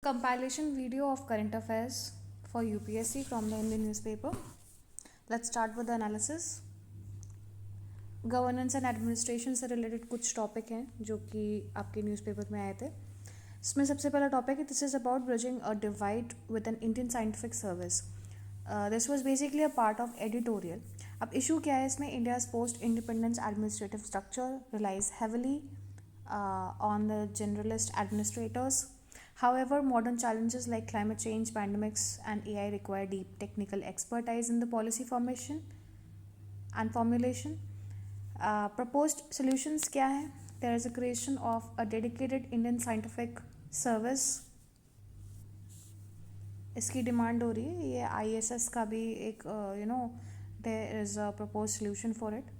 Compilation video of current affairs for UPSC from the Indian newspaper. Let's start with the analysis. Governance and administration से related कुछ topic हैं जो कि आपके newspaper में आए थे. इसमें सबसे पहला टॉपिक है, this is about bridging a divide with an Indian scientific service. This was basically a part of editorial. अब इशू क्या है इसमें? India's post independence administrative structure relies heavily on the generalist administrators. However, modern challenges like climate change, pandemics, and AI require deep technical expertise in the policy formation and formulation. Proposed solutions क्या है? There is a creation of a dedicated Indian scientific service. इसकी demand हो रही है. ये ISS का भी एक there is a proposed solution for it.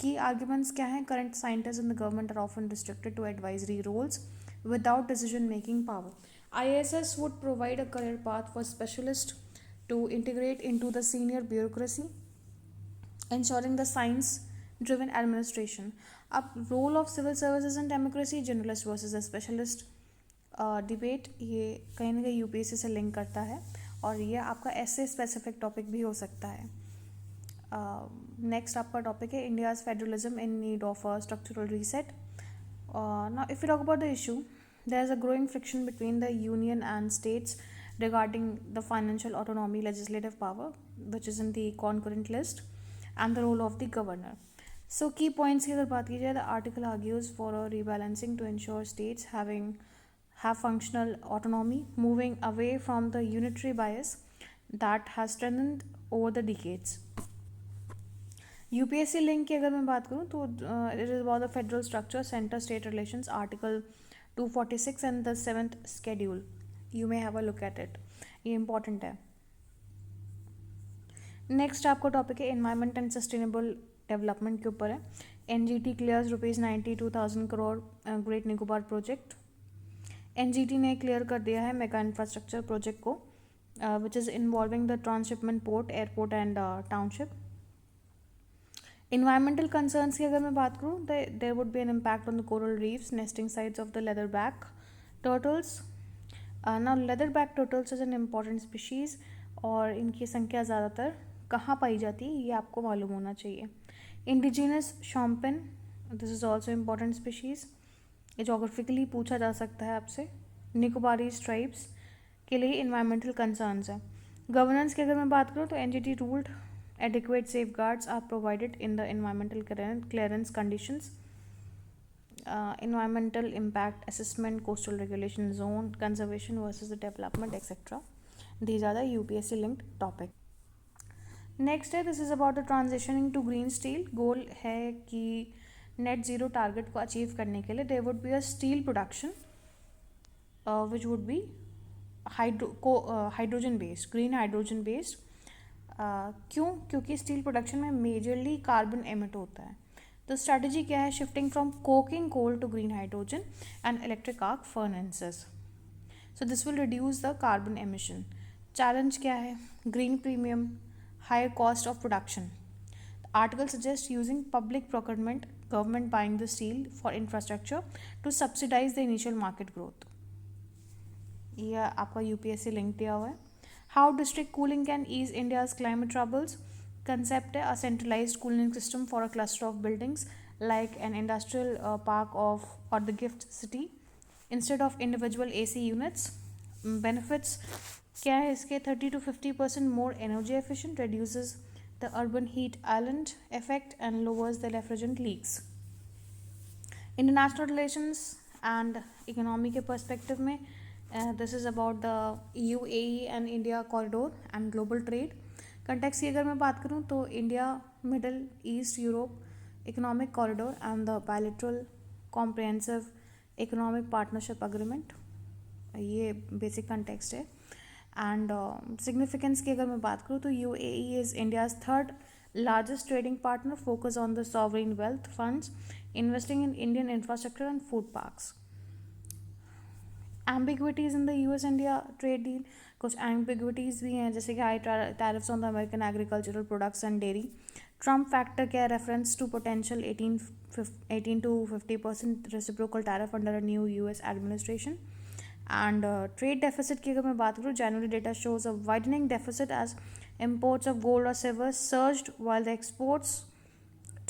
Key arguments क्या हैं? Current scientists in the government are often restricted to advisory roles without decision-making power. ISS would provide a career path for specialists to integrate into the senior bureaucracy, ensuring the science-driven administration. अब role of civil services in democracy, generalist versus a specialist debate, ये कहीं ना कहीं UPSC से link करता है और ये आपका ऐसे स्पेसिफिक टॉपिक भी हो सकता है. नेक्स्ट आपका टॉपिक है India's federalism in need of a structural reset. Now if you talk about the issue, there is a growing friction between the union and states regarding the financial autonomy, legislative power, which is in the concurrent list, and the role of the governor. So key points की अगर बात की जाए, the article argues for a rebalancing to ensure states have functional autonomy, moving away from the unitary bias that has strengthened over the decades. UPSC link की अगर मैं बात करूँ तो it is about the federal structure, centre state relations, article 246 and the 7th schedule. You may have a look at it. ये important है. Next आपका topic है एनवायरमेंट एंड सस्टेनेबल डेवलपमेंट के ऊपर है. NGT clears ₹92,000 crore great Nicobar project. NGT ने clear कर दिया है मेगा इंफ्रास्ट्रक्चर प्रोजेक्ट को, which is involving the transshipment port, airport and township. Environmental concerns की अगर मैं बात करूँ, there would be an impact on the coral reefs, nesting sites of the leatherback turtles. Now leatherback turtles is an important species और इनकी संख्या ज़्यादातर कहाँ पाई जाती है ये आपको मालूम होना चाहिए. Indigenous shompen, this is also important species. ये जोग्राफिकली पूछा जा सकता है आपसे. निकोबारी ट्राइब्स के लिए environmental concerns है. गवर्नेंस की अगर मैं बात करूँ तो NGT ruled adequate safeguards are provided in the environmental clearance conditions. Environmental impact assessment, coastal regulation zone, conservation versus the development, etc. These are the UPSC linked topic. Next है, this is about the transitioning to green steel. Goal है कि net zero target को achieve करने के लिए there would be a steel production which would be hydrogen based, green hydrogen based. क्यों? क्योंकि steel production में मेजरली कार्बन एमिट होता है. तो स्ट्रैटेजी क्या है? Shifting from coking coal to green hydrogen and electric arc furnaces. So this will reduce the carbon emission. Challenge क्या है? Green premium, higher cost of production. Article suggest using public procurement, government buying the steel for infrastructure to subsidize the initial market growth. यह आपका UPSC link दिया हुआ है. How district cooling can ease India's climate troubles. Concept है a centralized cooling system for a cluster of buildings like an industrial park or the gift city instead of individual AC units. Benefits क्या है इसके? 30 to 50% more energy efficient, reduces the urban heat island effect and lowers the refrigerant leaks. International relations and economy के perspective में this is about the UAE and India corridor and global trade. Context की अगर मैं बात करूँ तो India, Middle East, Europe economic corridor and the bilateral comprehensive economic partnership agreement, ये basic context है. एंड सिग्निफिकेंस की अगर मैं बात करूँ तो UAE is India's third largest trading partner, focus on the sovereign wealth funds, investing in Indian infrastructure and food parks. Ambiguities in the US-India trade deal, कुछ ambiguities भी हैं जैसे कि high tariffs on the American agricultural products and dairy. Trump factor क्या है? Reference to potential 18 to 50% reciprocal tariff under a new US administration. And trade deficit की अगर मैं बात करूँ, January data shows a widening deficit as imports of gold or silver surged while the exports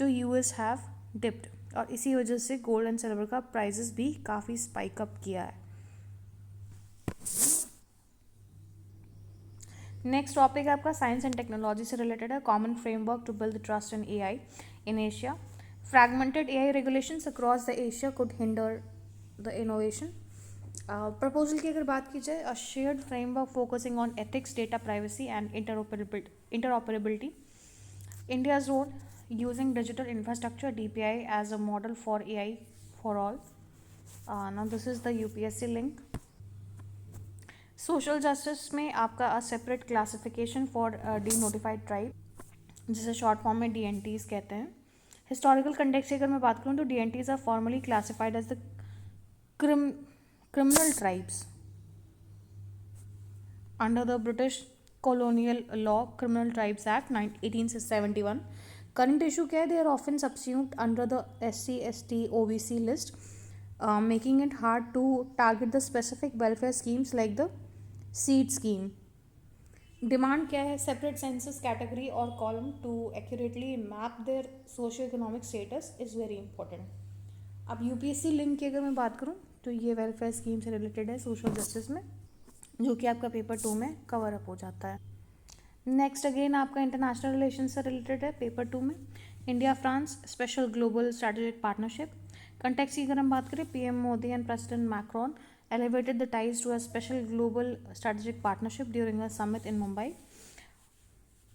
to US have dipped, और इसी वजह से gold and silver का प्राइजेस भी काफ़ी स्पाइक अप किया है. नेक्स्ट टॉपिक आपका साइंस एंड टेक्नोलॉजी से रिलेटेड है. Common framework to build trust in AI in Asia. Fragmented AI regulations across the Asia could hinder the innovation. Proposal की अगर बात की जाए, a shared framework focusing on ethics, data privacy and interoperability. India's role using digital infrastructure DPI as a model for AI for all. Now this is the UPSC link. Social justice में आपका separate classification for denotified tribe, जिसे short form में DNTs कहते हैं. Historical context की अगर मैं बात करूँ तो DNTs are formally classified as the criminal tribes under the British Colonial Law Criminal Tribes Act 1871. Current issue क्या है? They are often subsumed under the SC, ST, OBC list, making it hard to target the specific welfare schemes like the seed scheme. Demand क्या है? Separate census category or column to accurately map their socio-economic status is very important. अब UPSC link की अगर मैं बात करूँ तो ये वेलफेयर स्कीम से रिलेटेड है सोशल जस्टिस में, जो कि आपका पेपर 2 में कवर अप हो जाता है. नेक्स्ट अगेन आपका इंटरनेशनल रिलेशन से रिलेटेड है पेपर 2 में. India France special global strategic partnership. Context की अगर हम बात करें, PM Modi and president Macron elevated the ties to a special global strategic partnership during a summit in Mumbai.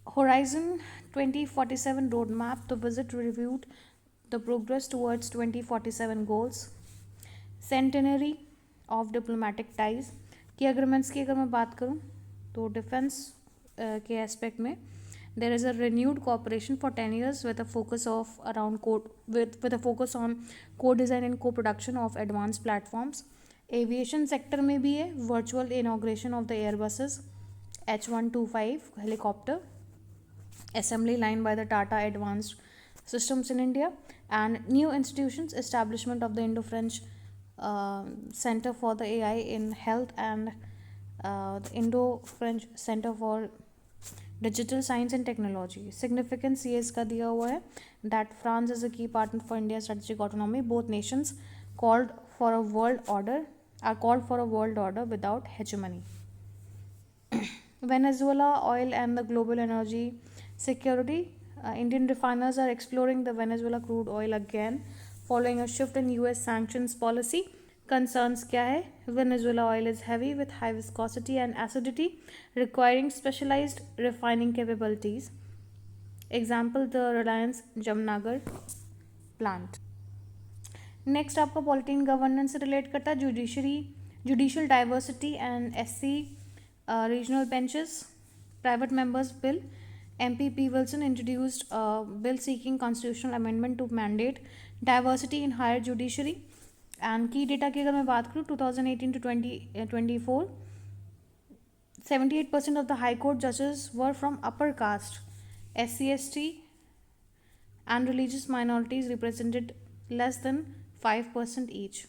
Horizon 2047 roadmap. The visit reviewed the progress towards 2047 goals. Centenary of diplomatic ties. की agreements की अगर मैं बात करूँ तो defence के aspect में there is a renewed cooperation for 10 years with a focus of around code with a focus on co-design and co-production of advanced platforms. Aviation sector में भी है virtual inauguration of the Airbuses H125 helicopter assembly line by the Tata Advanced Systems in India, and new institutions establishment of the Indo-French Center for the AI in Health and the Indo-French Center for Digital Science and Technology. Significance ये इसका दिया हुआ है that France is a key partner for India's strategic autonomy. Both nations called for a world order are called for a world order without hegemony. Venezuela oil and the global energy security. Indian refiners are exploring the Venezuela crude oil again following a shift in US sanctions policy. Concerns क्या है? Venezuela oil is heavy with high viscosity and acidity, requiring specialized refining capabilities. Example, the Reliance Jamnagar plant. Next आपका polytene governance से relate करता है judicial diversity and SC regional benches. Private members bill. MP Wilson introduced a bill seeking constitutional amendment to mandate diversity in higher judiciary. And की data की अगर मैं बात करूँ 2018 to 2024, 78% of the high court judges were from upper caste. SC ST and religious minorities represented less than 5% each.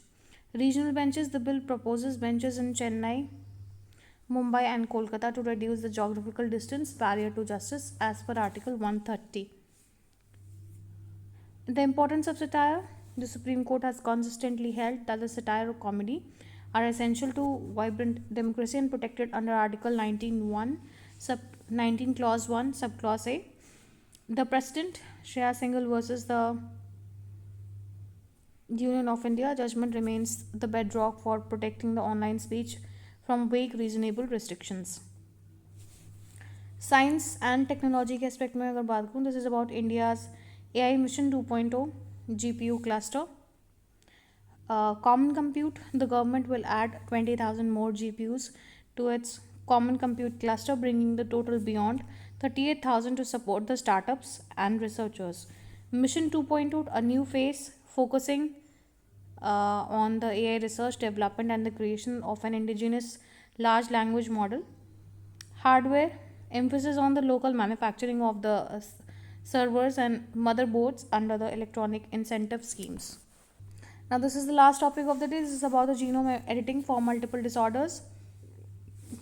Regional benches. The bill proposes benches in Chennai, Mumbai and Kolkata to reduce the geographical distance barrier to justice as per Article 130. The importance of satire. The Supreme Court has consistently held that the satire or comedy are essential to vibrant democracy and protected under Article 19 Clause 1 Subclause A. The President, Shreya Singhal versus the Union of India. Judgment remains the bedrock for protecting the online speech from vague reasonable restrictions. Science and technology के aspect में अगर बात करूँ, this is about India's AI Mission 2.0 GPU cluster. Common compute. The government will add 20,000 more GPUs to its common compute cluster, bringing the total beyond 38,000 to support the startups and researchers. Mission 2.0, a new phase focusing on the AI research, development and the creation of an indigenous large language model. Hardware. Emphasis on the local manufacturing of the servers and motherboards under the electronic incentive schemes. Now this is the last topic of the day. This is about the genome editing for multiple disorders.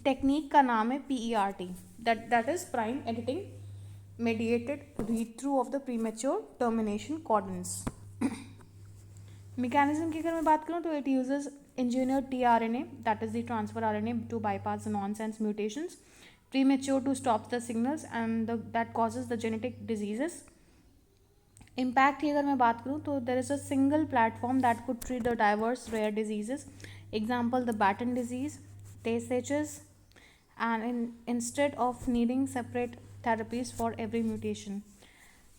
Technique का नाम है PERT, that is prime editing mediated read through of the premature termination codons. Mechanism की अगर मैं बात करूँ तो it uses engineered tRNA, that is the transfer RNA, to bypass the nonsense mutations premature to stop the signals and that causes the genetic diseases. Impact की अगर मैं बात करूँ तो there is a single platform that could treat the diverse rare diseases. Example, the Batten disease, Tay-Sachs, and instead of needing separate therapies for every mutation.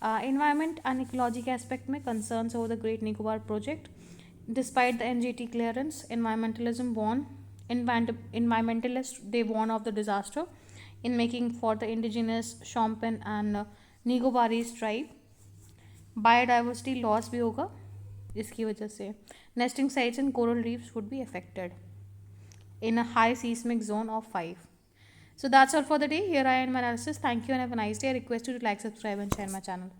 Environment and ecology के aspect में concerns over the Great Nicobar project. Despite the NGT clearance, environmentalists they warn of the disaster in making for the indigenous Shompen and Nicobarese tribe. Biodiversity loss भी होगा इसकी वजह से. Nesting sites and coral reefs would be affected in a high seismic zone of 5. So that's all for the day. Here I end my analysis. Thank you and have a nice day. I request you to like, subscribe and share my channel.